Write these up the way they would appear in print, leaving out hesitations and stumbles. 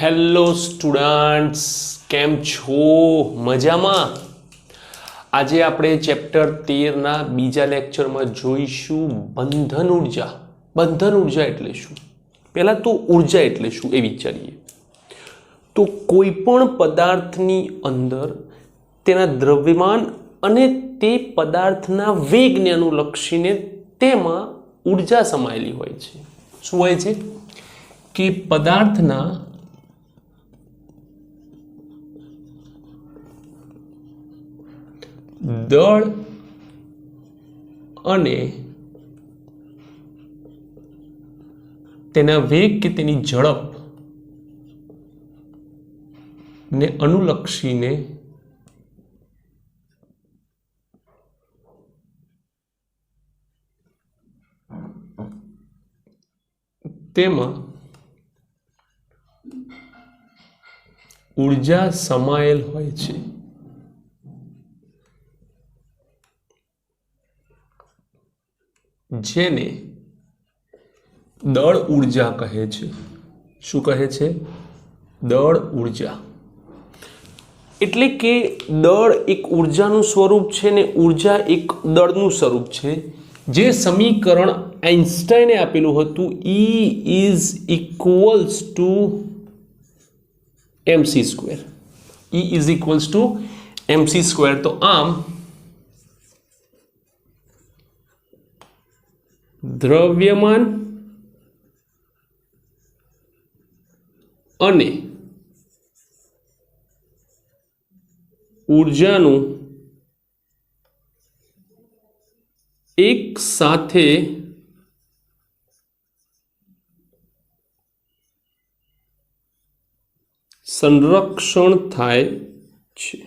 Hello students, કેમ છો? મજામાં? આજે આપણે ચેપ્ટર 13ના બીજા લેક્ચરમાં જોઈશું બંધન ઉર્જા. બંધન ઉર્જા એટલે શું? પહેલા તો ઉર્જા એટલે શું એ વિચારીએ. તો કોઈ પણ પદાર્થની અંદર તેના દ્રવ્યમાન અને તે પદાર્થના વેગને અનુલક્ષીને તેમાં ઉર્જા સમાયેલી હોય છે. શું હોય છે? કે પદાર્થના દળ અને તેના વેગ કે તેની ઝડપ ને અનુલક્ષીને તેમાં ઉર્જા સમાયેલ હોય છે. જેને દળ ઉર્જા કહે છે. શું કહે છે? દળ ઉર્જા. એટલે કે દળ એક ઉર્જાનું સ્વરૂપ છે ને ઉર્જા એક દળનું સ્વરૂપ છે. જે સમીકરણ આઇન્સ્ટાઈને આપેલું હતું, E is equals two mc square. E is equals two mc square. તો આમ દ્રવ્યમાન અને ઉર્જાનું એક સાથે સંરક્ષણ થાય છે.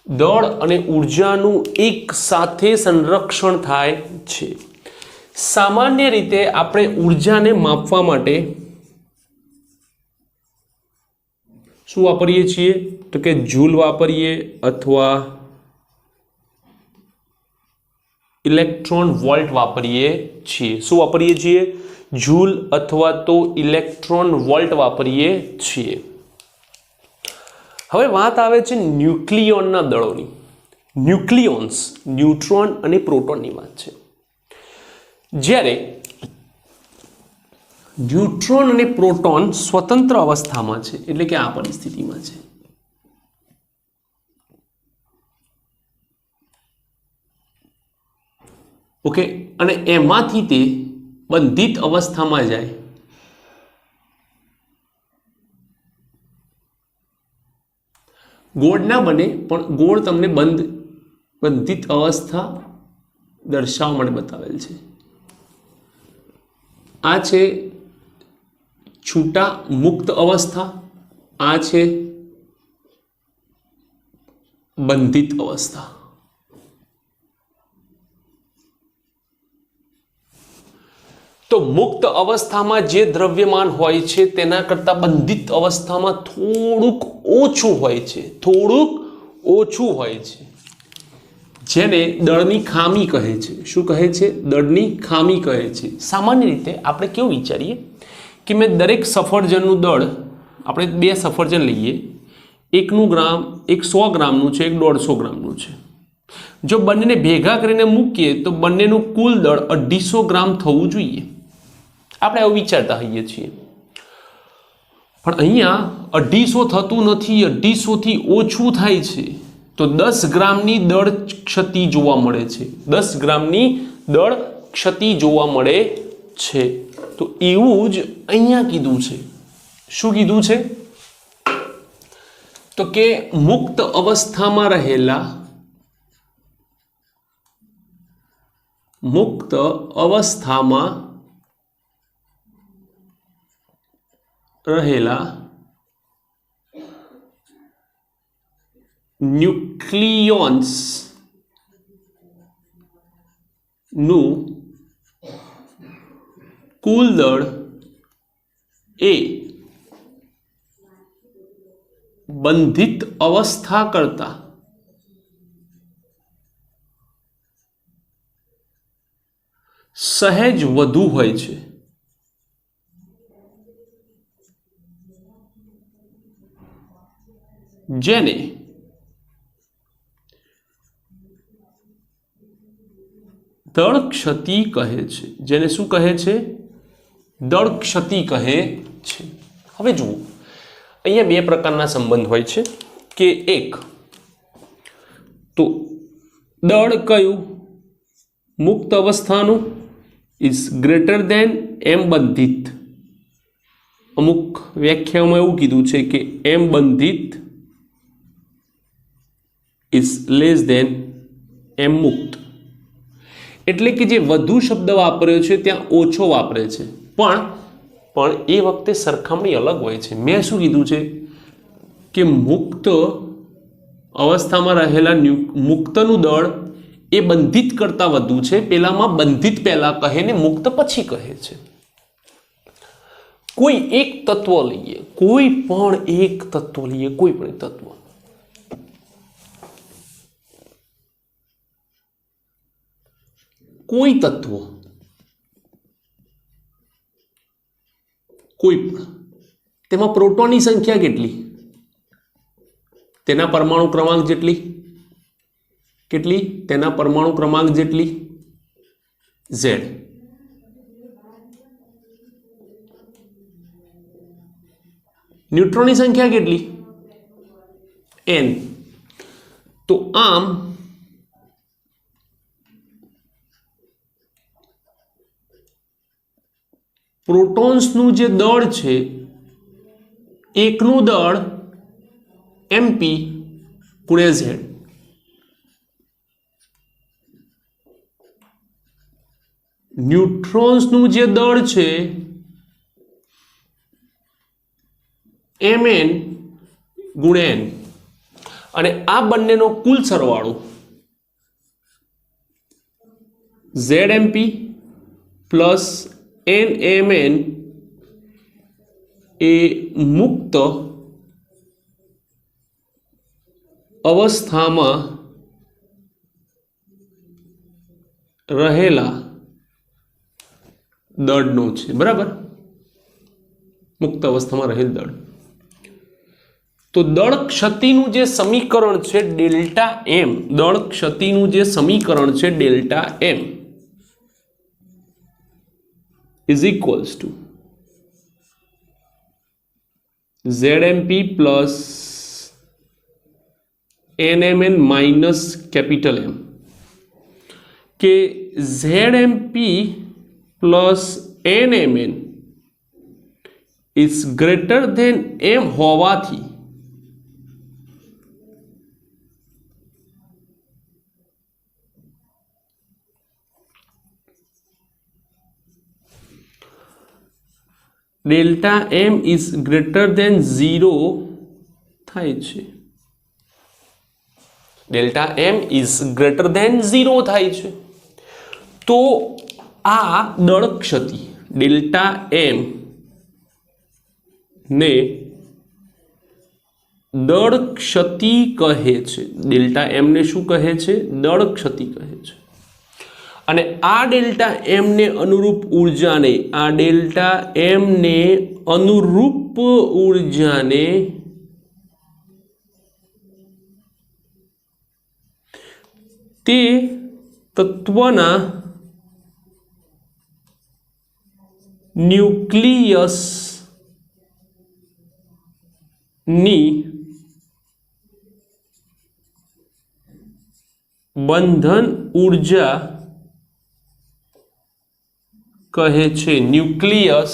દળ અને ઉર્જાનું એક સાથે સંરક્ષણ થાય છે. સામાન્ય રીતે આપણે ઉર્જાને માપવા માટે શું વાપરીએ છીએ? તો કે જૂલ વાપરીએ અથવા ઇલેક્ટ્રોન વોલ્ટ વાપરીએ છીએ. શું વાપરીએ છીએ? જૂલ અથવા તો ઇલેક્ટ્રોન વોલ્ટ વાપરીએ છીએ. હવે વાત આવે છે ન્યુક્લિયોનના દળોની. ન્યુક્લિયોન્સ, ન્યુટ્રોન અને પ્રોટોનની વાત છે. જ્યારે ન્યુટ્રોન અને પ્રોટોન સ્વતંત્ર અવસ્થામાં છે, એટલે કે આ પરિસ્થિતિમાં છે, ઓકે, અને એમાંથી તે બંધિત અવસ્થામાં જાય, ગોળ ના બને પણ ગોળ તમને બંધિત અવસ્થા દર્શાવવા માટે બતાવેલ છે. આ છે છૂટા મુક્ત અવસ્થા, આ છે બંધિત અવસ્થા. તો મુક્ત અવસ્થામાં જે દ્રવ્યમાન હોય છે તેના કરતાં બંધિત અવસ્થામાં થોડુંક ઓછું હોય છે, થોડુંક ઓછું હોય છે, જેને દળની ખામી કહે છે. શું કહે છે? દળની ખામી કહે છે. સામાન્ય રીતે આપણે કેવું વિચારીએ કે મેં દરેક સફરજનનું દળ, આપણે 2 સફરજન લઈએ, એકનું ગ્રામ, એક 100 ગ્રામનું છે, એક 150 ગ્રામનું છે. જો બંનેને ભેગા કરીને મૂકીએ તો બંનેનું કુલ દળ 250 ગ્રામ થવું જોઈએ. આપણે એવું વિચારતા હોઈએ છીએ, પણ અહીંયા 250 થતું નથી, 250 થી ઓછું થાય છે. તો 10 ગ્રામની દળ ક્ષતિ જોવા મળે છે. 10 ગ્રામની દળ ક્ષતિ જોવા મળે છે. તો એવું જ અહીંયા કીધું છે. શું કીધું છે? તો કે મુક્ત અવસ્થામાં રહેલા ન્યુક્લિયોન્સ નું કુલ દળ એ બંધિત અવસ્થા કરતા સહેજ વધુ હોય છે. જેને દળ ક્ષતિ કહે છે, જેને શું કહે છે? દળ ક્ષતિ કહે છે. હવે જુઓ, અહીંયા બે પ્રકારના સંબંધ હોય છે કે એક તો દળ કયું? મુક્ત અવસ્થાનું ઇઝ ગ્રેટર દેન એમ બંધિત. અમુક વ્યાખ્યાઓમાં એવું કીધું છે કે એમ બંધિત ઇઝ લેસ દેન એમ મુક્ત. એટલે કે જે વધુ શબ્દ વાપર્યો છે ત્યાં ઓછો વાપરે છે, પણ એ વખતે સરખામણી અલગ હોય છે. મેં શું કીધું છે કે મુક્ત અવસ્થામાં રહેલા મુક્તનું દળ એ બંધિત કરતાં વધુ છે. પેલામાં બંધિત પહેલા કહે ને મુક્ત પછી કહે છે. કોઈ એક તત્વ લઈએ, કોઈ પણ એક તત્વ લઈએ, કોઈ પણ તત્વ, કોઈ તત્વ, કોઈ પણ, તેમાં પ્રોટોનની સંખ્યા કેટલી? તેના પરમાણુ ક્રમાંક જેટલી. કેટલી? તેના પરમાણુ ક્રમાંક જેટલી Z. ન્યુટ્રોનની સંખ્યા કેટલી? N. તો આમ પ્રોટોન્સનું જે દળ છે, એકનું દળ mp ગુણ્યા Z. ન્યુટ્રોન્સનું જે દળ છે mn ગુણ્યા n. અને આ બંનેનો કુલ સરવાળો zmp પ્લસ nmn એ મુક્ત અવસ્થામાં રહેલા દળનો છે. બરાબર? મુક્ત અવસ્થામાં રહેલ દળ. તો દળ ક્ષતિનું જે સમીકરણ છે ડેલ્ટા એમ, દળ ક્ષતિનું જે સમીકરણ છે delta M is equals to ZMP plus NMN minus capital M. કે ZMP plus NMN is greater than M હોવાથી delta M is greater than 0 થાય છે. Delta M is greater than 0 થાય છે. તો આ દળ ક્ષતિ ડેલ્ટા M ને દળ ક્ષતિ કહે છે. ડેલ્ટા M ને શું કહે છે? દળ ક્ષતિ કહે છે. અને આ ડેલ્ટા M ને અનુરૂપ ઉર્જાને, આ ડેલ્ટા M ને અનુરૂપ ઉર્જાને તે તત્વના ન્યુક્લિયસ ની બંધન ઉર્જા કહે છે. ન્યુક્લિયસ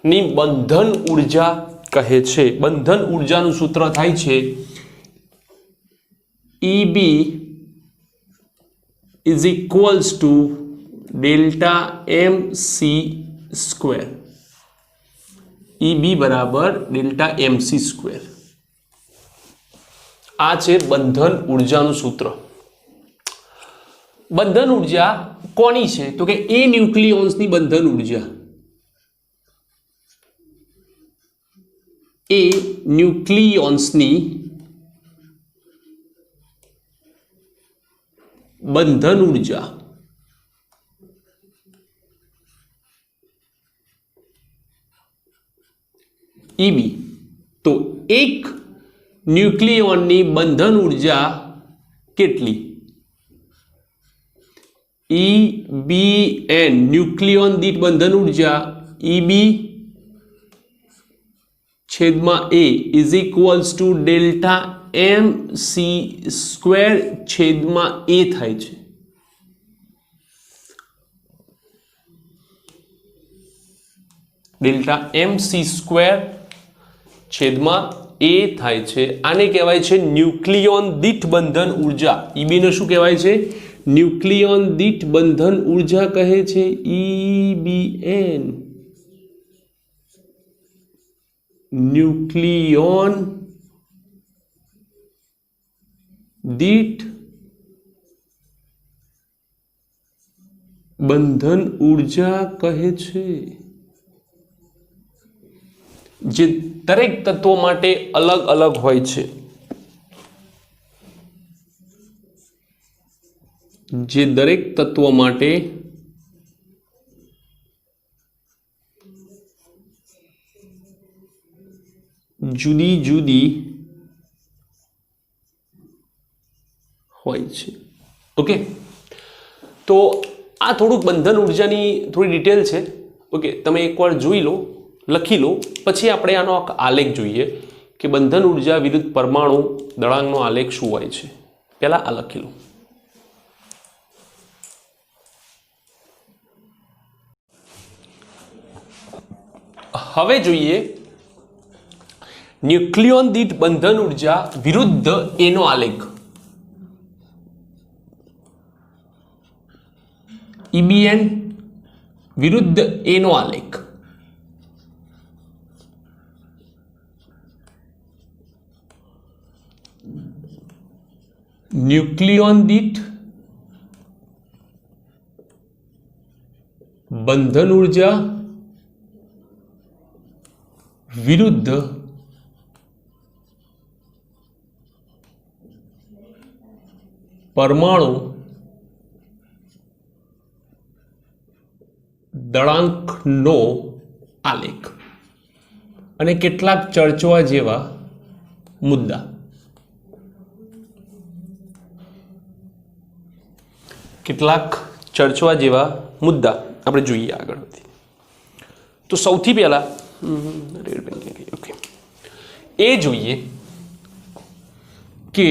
ની બંધન ઉર્જા કહે છે. બંધન ઉર્જાનું સૂત્ર થાય છે EB is equals to delta MC square. EB બરાબર ડેલ્ટા MC સ્ક્વેર. આ છે બંધન ઉર્જાનું સૂત્ર. બંધન ઉર્જા કોની છે? તો કે એ ન્યુક્લિયોન્સની બંધન ઉર્જા. એ ન્યુક્લિયોન્સની બંધન ઉર્જા EB. તો એક ન્યુક્લિયોનની બંધન ઉર્જા કેટલી? EBN ન્યુક્લિયોન દીઠ બંધન ઉર્જા EB છેદમાં A is equals to delta MC square છેદમાં A થાય છે. ડેલ્ટા MC સ્ક્વેર છેદમાં A થાય છે. આને કહેવાય છે ન્યુક્લિયોન દીઠ બંધન ઉર્જા. EB ને શું કહેવાય છે? ન્યુક્લિયોન દીઠ બંધન ઉર્જા કહે છે EBN. ન્યુક્લિયોન દીઠ બંધન ઉર્જા કહે છે. જે દરેક તત્વો માટે અલગ અલગ હોય છે. જે દરેક તત્વો માટે જુદી જુદી હોય છે. ઓકે, તો આ થોડુંક બંધન ઉર્જાની થોડી ડિટેલ છે. ઓકે, તમે એકવાર જોઈ લો, લખી લો, પછી આપણે આનો આલેખ જોઈએ કે બંધન ઉર્જા વિરુદ્ધ પરમાણુ દળાંકનો આલેખ શું હોય છે. પહેલા આ લખી લો. હવે જોઈએ ન્યુક્લિયોન દીઠ બંધન ઉર્જા વિરુદ્ધ એનો આલેખ. EBN વિરુદ્ધ એનો આલેખ. ન્યુક્લિયોન દીઠ બંધન ઉર્જા વિરુદ્ધ પરમાણુ દળાંકનો આલેખ અને કેટલાક ચર્ચવા જેવા મુદ્દા. કેટલાક ચર્ચવા જેવા મુદ્દા આપણે જોઈએ આગળથી. તો સૌથી પહેલા ઓકે, એ જોઈએ કે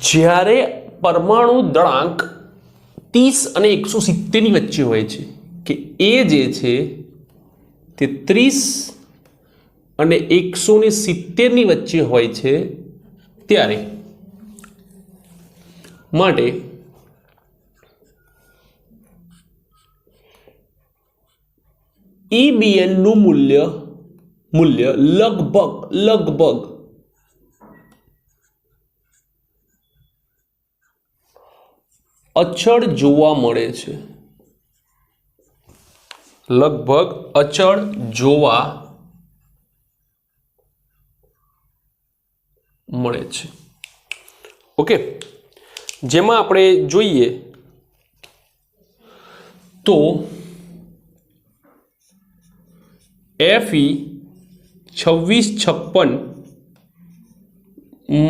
જ્યારે પરમાણુ દળાંક 30 અને 170 ની વચ્ચે હોય છે, કે એ જે છે તે 30 અને 170 ની વચ્ચે હોય છે, ત્યારે માટે EBN નું મૂલ્ય લગભગ અચળ જોવા મળે છે. લગભગ અચળ જોવા મળે છે. ઓકે, જેમાં આપણે જોઈએ તો FE 2656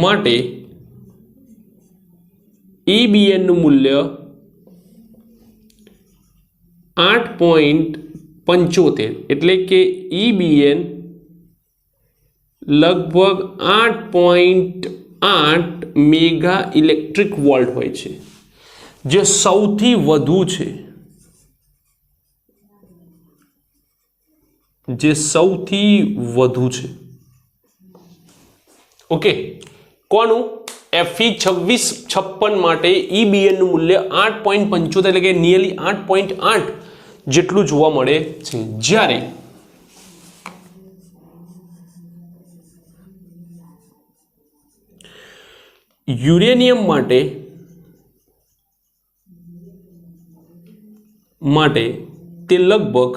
માટે EBN નું મૂલ્ય 8.75, એટલે કે EBN લગભગ 8.8 મેગા ઇલેક્ટ્રિક વોલ્ટ હોય છે, જે સૌથી વધુ છે. ઓકે, કોનું? FE 2656 માટે EBN નું મૂલ્ય 8.75, એટલે કે નિયરલી 8.8 જેટલું જોવા મળે છે. જ્યારે યુરેનિયમ માટે તે લગભગ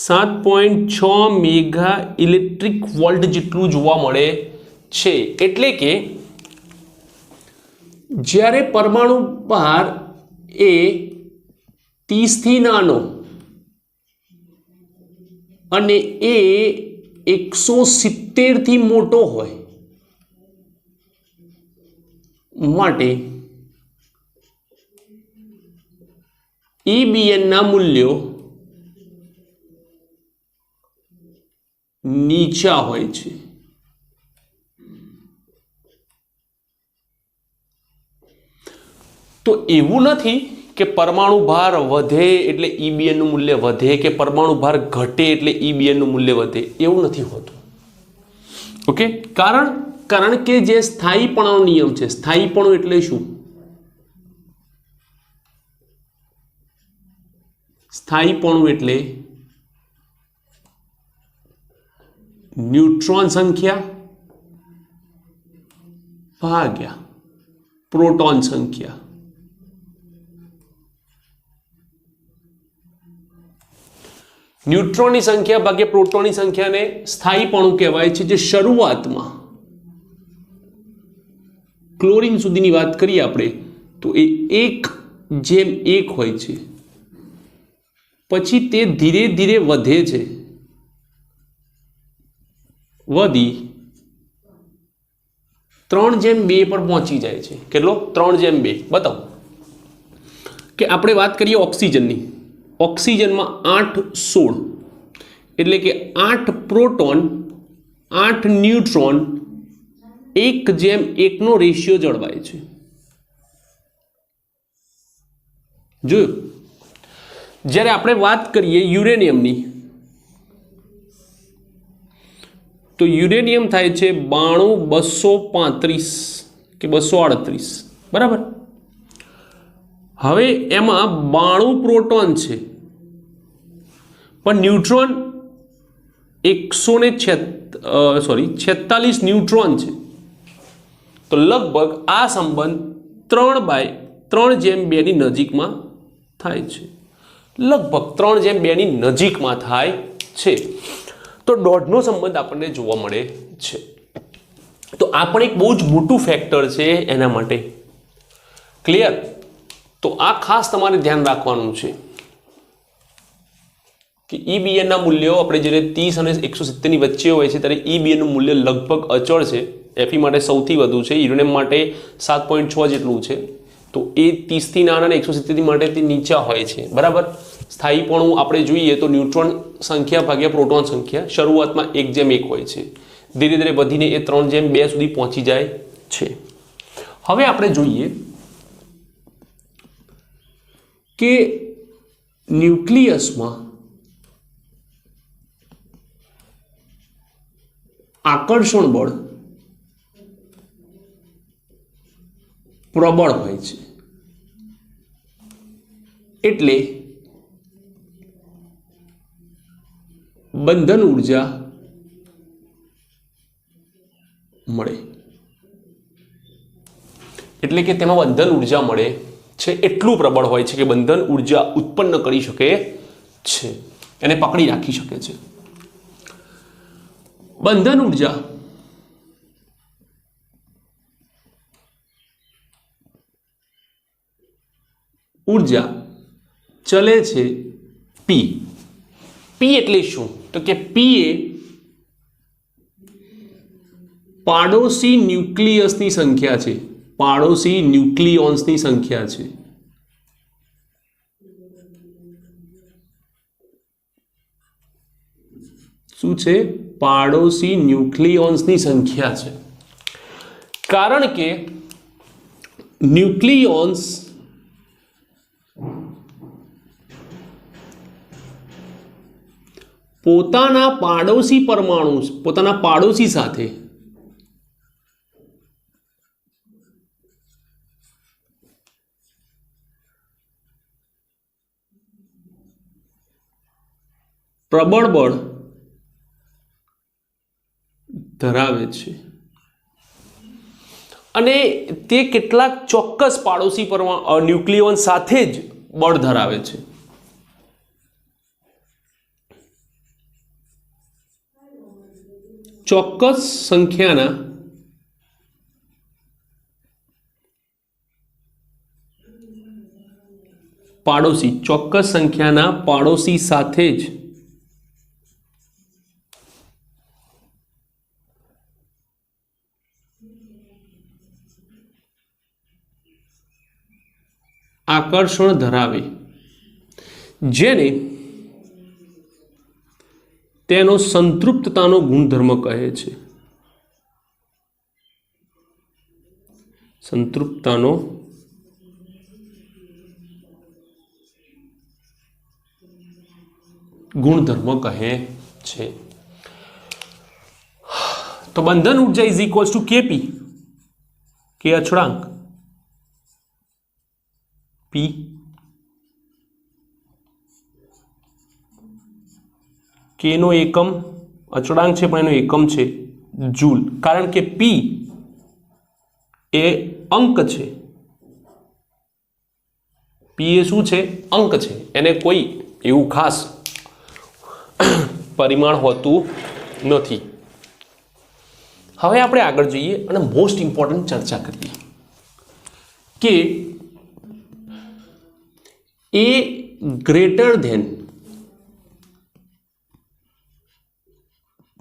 7.6 મેગા ઇલેક્ટ્રિક વોલ્ટ જેટલું જોવા મળે છે. એટલે કે જ્યારે પરમાણુ બહાર એ 30 થી નાનો અને એ 170 થી મોટો હોય માટે EBN ના મૂલ્યો નીચા હોય છે. તો એવું નથી કે પરમાણુ ભાર વધે એટલે EBN નું મૂલ્ય વધે કે પરમાણુ ભાર ઘટે એટલે EBN નું મૂલ્ય વધે, એવું નથી હોતું. ઓકે, કારણ કે જે સ્થાયીપણાનો નિયમ છે, સ્થાયીપણું એટલે શું? સ્થાયીપણું એટલે ન્યુટ્રોન સંખ્યા ભાગ્યા પ્રોટોન સંખ્યા. ન્યુટ્રોનની સંખ્યા ભાગ્યા પ્રોટોનની સંખ્યાને સ્થાયીપણું કહેવાય છે. જે શરૂઆતમાં ક્લોરીન સુધીની વાત કરીએ આપણે તો એ 1:1 હોય છે, પછી તે ધીરે ધીરે વધે છે, વધી 3:2 પર પહોંચી જાય છે. કેટલો? 3:2. બતાવો કે આપણે વાત કરીએ ઓક્સિજનની. ઓક્સિજનમાં 8:16 એટલે કે 8 પ્રોટોન 8 ન્યુટ્રોન 1:1 નો રેશિયો જળવાય છે. જોયું? જ્યારે આપણે વાત કરીએ યુરેનિયમની તો યુરેનિયમ થાય છે 92-235 કે 238, બરાબર. હવે એમાં 92 પ્રોટોન છે પણ ન્યુટ્રોન 146 ન્યુટ્રોન છે. તો લગભગ આ સંબંધ 3:2 ની નજીકમાં થાય છે. લગભગ 3:2 ની નજીકમાં થાય છે. તો દોઢનો સંબંધ આપણને જોવા મળે છે. તો આ પણ એક બહુ જ મોટું ફેક્ટર છે એના માટે. ક્લિયર? તો આ ખાસ તમારે ધ્યાન રાખવાનું છે કે EBN ના મૂલ્યો આપણે જ્યારે 30 અને 170 ની વચ્ચે હોય છે ત્યારે EBN નું મૂલ્ય લગભગ અચળ છે. Fe માટે સૌથી વધુ છે, યુરેનિયમ માટે 7.6 જેટલું છે. તો એ 30 થી નાના અને 170 માટે તે નીચા હોય છે, બરાબર. સ્થાયીપણું આપણે જોઈએ તો ન્યુટ્રોન સંખ્યા ભાગ્યા પ્રોટોન સંખ્યા શરૂઆતમાં 1:1 હોય છે, ધીરે ધીરે વધીને એ 3:2 સુધી પહોંચી જાય છે. હવે આપણે જોઈએ કે ન્યુક્લિયસમાં આકર્ષણ બળ પ્રબળ હોય છે, એટલે બંધન ઊર્જા મળે. એટલે કે તેમાં બંધન ઊર્જા મળે છે, એટલું પ્રબળ હોય છે કે બંધન ઊર્જા ઉત્પન્ન કરી શકે છે, એને પકડી રાખી શકે છે. બંધન ઊર્જા ચલે છે P. P એટલે શું? તો કે P એ પાડોશી ન્યુક્લિયસની સંખ્યા છે, પાડોશી ન્યુક્લિયોન્સની સંખ્યા છે. શું છે? પાડોશી ન્યુક્લિયોન્સની સંખ્યા છે. કારણ કે ન્યુક્લિયોન્સ પોતાના પાડોશી પરમાણુ, પોતાના પાડોશી સાથે પ્રબળ બળ ધરાવે છે અને તે કેટલાક ચોક્કસ પાડોશી ન્યુક્લિયોન સાથે જ બળ ધરાવે છે. ચોક્કસ સંખ્યાના પાડોશી, ચોક્કસ સંખ્યાના પાડોશી સાથે જ આકર્ષણ ધરાવે, જેને તેનો સંતૃપ્તતાનો ગુણધર્મ કહે છે. સંતૃપ્તતાનો ગુણધર્મ કહે છે. તો બંધન ઉર્જા ઇઝ ઇક્વલ્સ ટુ કેપી, કે અચળાંક, પી કે નો એકમ અચળાંક છે પણ એનો એકમ છે જૂલ, કારણ કે પી એ અંક છે. પી એ શું છે? અંક છે. એને કોઈ એવું ખાસ પરિમાણ હોતું નથી. હવે આપણે આગળ જઈએ અને મોસ્ટ ઇમ્પોર્ટન્ટ ચર્ચા કરીએ કે એ ગ્રેટર ધેન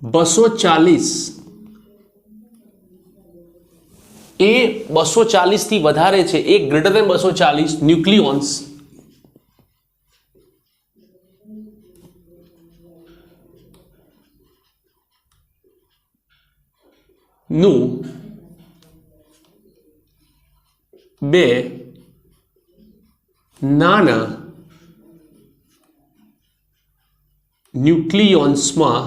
240, એ 240 થી વધારે છે, એ ગ્રેટર ધેન 240 ન્યુક્લિયોન્સ નું બે નાના ન્યુક્લિયોન્સમાં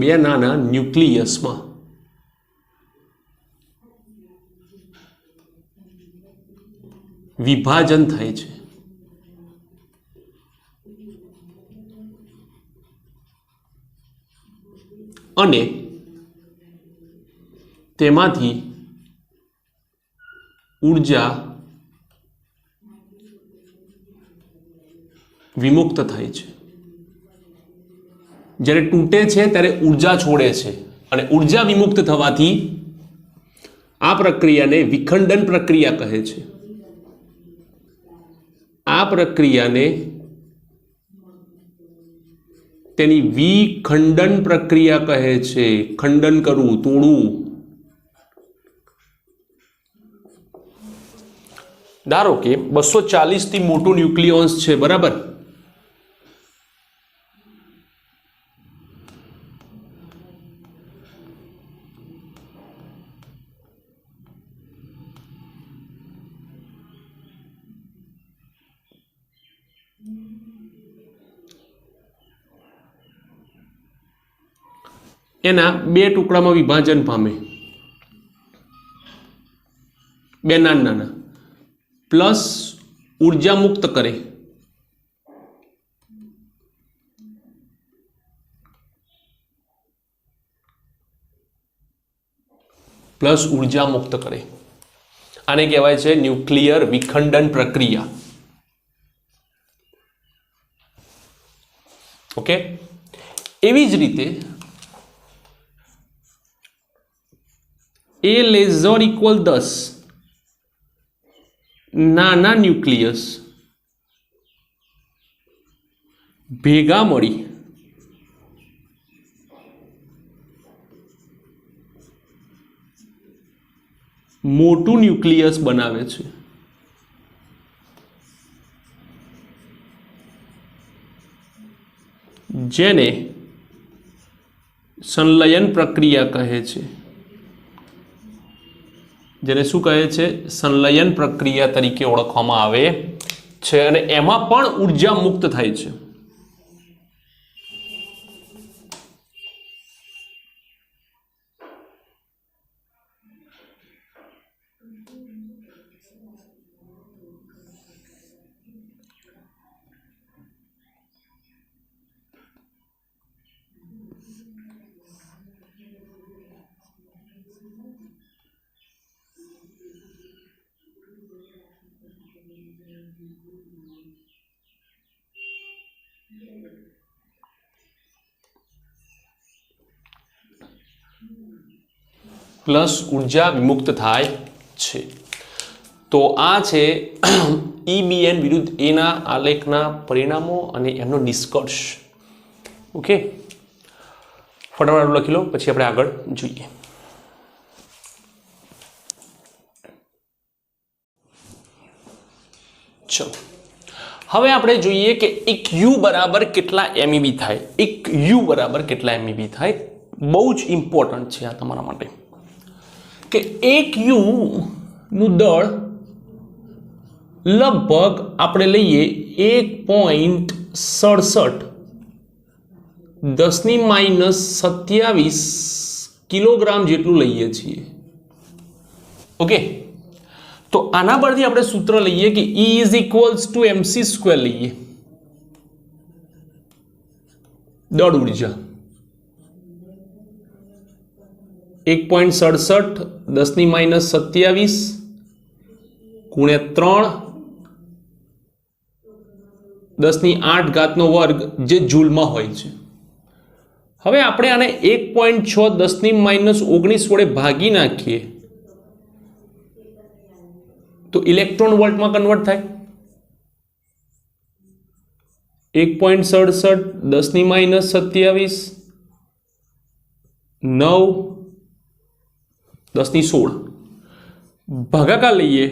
બે નાના ન્યુક્લિયસમાં વિભાજન થાય છે. અને તેમાંથી ઊર્જા વિમુક્ત થાય છે. જ્યારે તૂટે છે ત્યારે ઊર્જા છોડે છે અને ઊર્જા વિમુક્ત થવાથી આ પ્રક્રિયાને વિખંડન પ્રક્રિયા કહે છે. આ પ્રક્રિયાને તેની વિખંડન પ્રક્રિયા કહે છે. ખંડન કરવું, તોડવું. ધારો કે 240 થી મોટું ન્યુક્લિયોન્સ છે, બરાબર? એના બે ટુકડામાં વિભાજન પામે, બે નાના નાના, પ્લસ ઊર્જા મુક્ત કરે, આને કહેવાય છે ન્યુક્લિયર વિખંડન પ્રક્રિયા. ઓકે, એવી જ રીતે એ લેઝર ઇક્વલ 10 નાના ન્યુક્લિયસ ભેગા મળી મોટું ન્યુક્લિયસ બનાવે છે. જેને સંલયન પ્રક્રિયા કહે છે. જેને શું કહે છે? સંલયન પ્રક્રિયા તરીકે ઓળખવામાં આવે છે. અને એમાં પણ ઊર્જા મુક્ત થાય છે. પ્લસ ઉર્જા વિમુક્ત થાય છે. તો આ છે EBN વિરુદ્ધ એના આલેખના પરિણામો અને એમનો નિષ્કર્ષ. ઓકે, ફટાફટ લખી લો, પછી આપણે આગળ જોઈએ. ચલો, હવે આપણે જોઈએ કે એક યુ બરાબર કેટલા MEB થાય. એક યુ બરાબર કેટલા MEB થાય. બહુ જ ઇમ્પોર્ટન્ટ છે આ તમારા માટે કે એક યુ નું દળ લગભગ આપણે લઈએ 1.67 10⁻27 કિલોગ્રામ જેટલું લઈએ છીએ. ઓકે, તો આના પરથી આપણે સૂત્ર લઈએ કે E = mc² લઈએ, દળ ઉર્જા 1.67 10⁻27 ગુણ્યા 3 10⁸ જે જૂલમાં હોય છે. હવે આપણે આને 1.6 10⁻19 વડે ભાગી નાખીએ તો ઇલેક્ટ્રોન વોલ્ટમાં કન્વર્ટ થાય. 1.67 10⁻27 9 10⁻16 ભાગાકાર લઈએ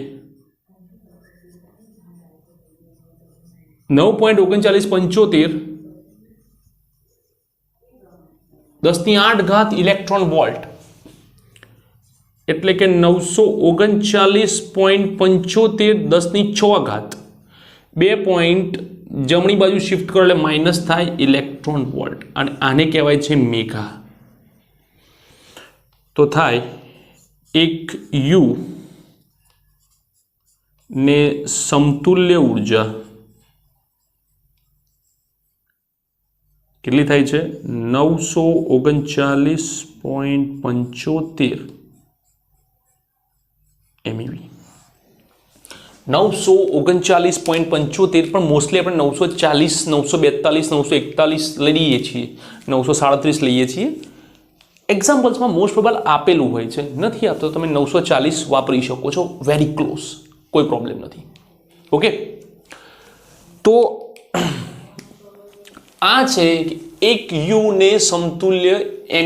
9.3975 10⁸ ઇલેક્ટ્રોન વોલ્ટ, એટલે કે 939.75 10⁶ 2 પોઈન્ટ જમણી બાજુ શિફ્ટ કરો એટલે માઇનસ થાય ઇલેક્ટ્રોન વોલ્ટ, અને આને કહેવાય છે મેગા. તો થાય એક યુ ને સમતુલ્ય ઉર્જા કેટલી થાય છે? 939.75 MEB. 939.75, પણ મોસ્ટલી આપણે 940 942 941 લઈ લઈએ છીએ, 937 લઈએ છીએ. એક્ઝામ્પલ્સમાં મોસ્ટ પ્રોબેબલ આપેલું હોય છે, નથી આપતો તમે 940 વાપરી શકો છો, વેરી ક્લોઝ, કોઈ પ્રોબ્લેમ નથી. ઓકે, તો આ છે એક યુ ને સમતુલ્ય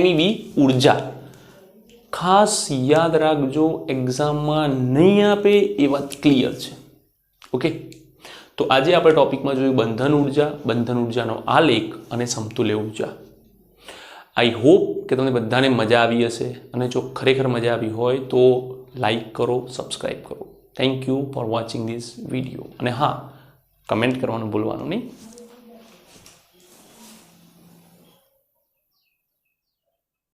MEB ઉર્જા. ખાસ યાદ રાખજો, એક્ઝામમાં નહીં આપે એ વાત ક્લિયર છે. ઓકે, તો આજે આપણે ટોપિકમાં જોયું બંધન ઉર્જાનો આલેખ અને સમતુલ્ય ઉર્જા. આઈ હોપ કે તમને બધાને મજા આવી હશે, અને જો ખરેખર મજા આવી હોય તો લાઈક કરો, સબસ્ક્રાઈબ કરો. Thank you for watching this video. અને હા, કમેન્ટ કરવાનું ભૂલવાનું નહીં.